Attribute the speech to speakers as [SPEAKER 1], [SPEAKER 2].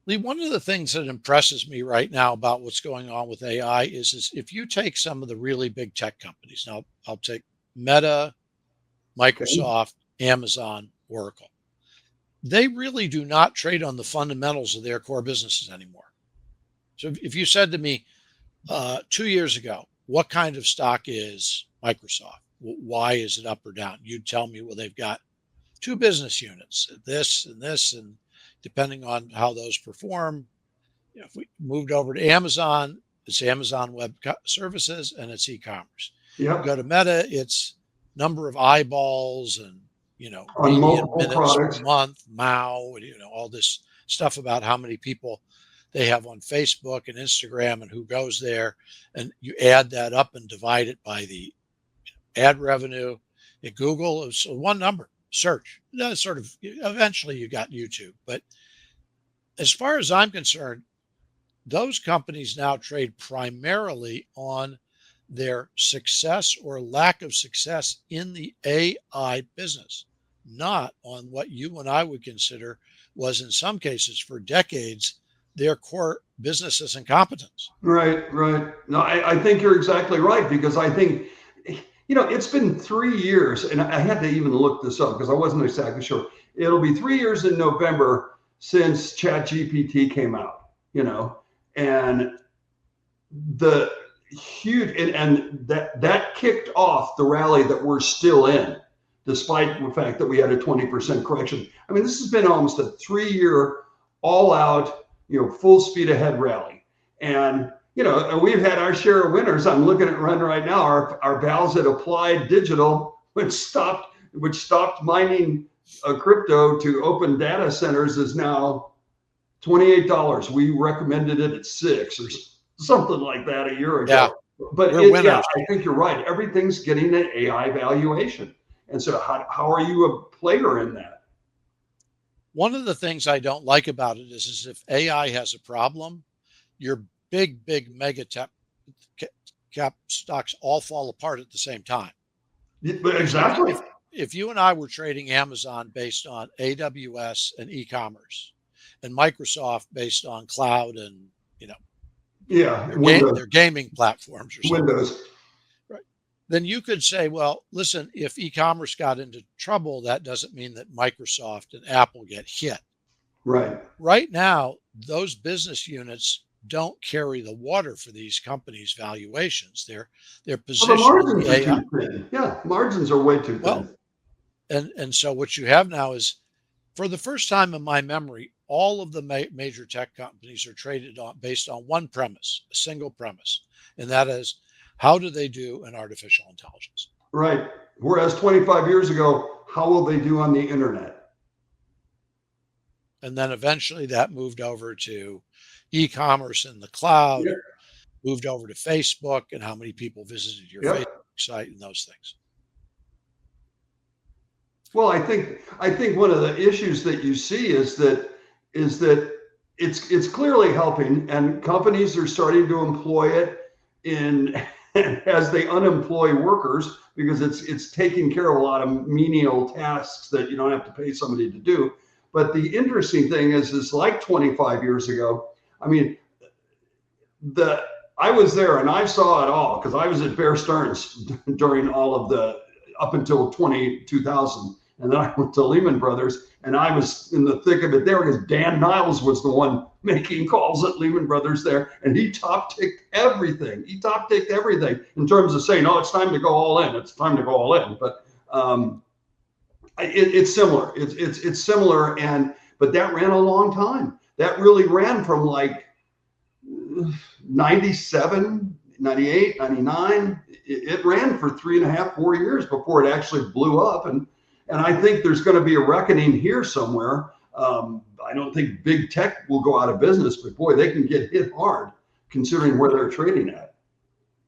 [SPEAKER 1] Lee, one of the things that impresses me right now about what's going on with AI is if you take some of the really big tech companies, now I'll take Meta,
[SPEAKER 2] Okay.
[SPEAKER 1] Microsoft, Amazon, Oracle. They really do not trade on the fundamentals of their core businesses anymore. So if you said to me 2 years ago, what kind of stock is Microsoft? Why is it up or down? You'd tell me, well, they've got two business units, this, and depending on how those perform, if we moved over to Amazon, it's Amazon Web Services and it's e-commerce.
[SPEAKER 2] Yep.
[SPEAKER 1] Go to Meta, it's number of eyeballs and
[SPEAKER 2] On
[SPEAKER 1] median
[SPEAKER 2] multiple
[SPEAKER 1] minutes per
[SPEAKER 2] products.
[SPEAKER 1] month, MAU, all this stuff about how many people they have on Facebook and Instagram and who goes there, and you add that up and divide it by the ad revenue. At Google, it's one number, search. That's sort of eventually you got YouTube, but as far as I'm concerned, those companies now trade primarily on their success or lack of success in the AI business, not on what you and I would consider was, in some cases, for decades, their core businesses and competence.
[SPEAKER 2] Right, right. No, I think you're exactly right because I think, it's been 3 years, and I had to even look this up because I wasn't exactly sure. It'll be 3 years in November since ChatGPT came out, and the huge and that kicked off the rally that we're still in, despite the fact that we had a 20% correction. I mean, this has been almost a 3 year all out, full speed ahead rally. And, we've had our share of winners. I'm looking at run right now. Our pals at Applied Digital, which stopped mining crypto to open data centers, is now $28. We recommended it at $6 or something like that a year ago.
[SPEAKER 1] Yeah,
[SPEAKER 2] But
[SPEAKER 1] we're winners.
[SPEAKER 2] I think you're right. Everything's getting an AI valuation. And so how are you a player in that?
[SPEAKER 1] One of the things I don't like about it is if AI has a problem, your big mega cap stocks all fall apart at the same time.
[SPEAKER 2] Exactly.
[SPEAKER 1] If you and I were trading Amazon based on AWS and e-commerce, and Microsoft based on cloud and
[SPEAKER 2] Yeah,
[SPEAKER 1] their gaming platforms or something,
[SPEAKER 2] Windows.
[SPEAKER 1] right? Then you could say, well, listen, if e-commerce got into trouble, that doesn't mean that Microsoft and Apple get hit.
[SPEAKER 2] Right.
[SPEAKER 1] Right now, those business units don't carry the water for these companies' valuations. They're
[SPEAKER 2] Well, the
[SPEAKER 1] positioned in
[SPEAKER 2] margins
[SPEAKER 1] the
[SPEAKER 2] are
[SPEAKER 1] AI.
[SPEAKER 2] too thin. Yeah, margins are way too
[SPEAKER 1] Well,
[SPEAKER 2] thin.
[SPEAKER 1] and so what you have now is, for the first time in my memory, all of the major tech companies are traded on based on one premise, a single premise, and that is, how do they do in artificial intelligence?
[SPEAKER 2] Right. Whereas 25 years ago, how will they do on the internet?
[SPEAKER 1] And then eventually that moved over to e-commerce in the cloud,
[SPEAKER 2] Yeah.
[SPEAKER 1] and moved over to Facebook and how many people visited your Facebook
[SPEAKER 2] Yep.
[SPEAKER 1] site and those things.
[SPEAKER 2] Well, I think one of the issues that you see is that it's clearly helping, and companies are starting to employ it in as they unemploy workers because it's taking care of a lot of menial tasks that you don't have to pay somebody to do. But the interesting thing is like 25 years ago. I mean, the I was there and I saw it all because I was at Bear Stearns during all of the up until 2000. And then I went to Lehman Brothers and I was in the thick of it there because Dan Niles was the one making calls at Lehman Brothers there. And he top ticked everything. He top ticked everything in terms of saying, oh, it's time to go all in. It's time to go all in. But it's similar. It's similar. But that ran a long time. That really ran from like 97, 98, 99. It ran for 3.5, 4 years before it actually blew up. And I think there's going to be a reckoning here somewhere. I don't think big tech will go out of business, but boy, they can get hit hard considering where they're trading at.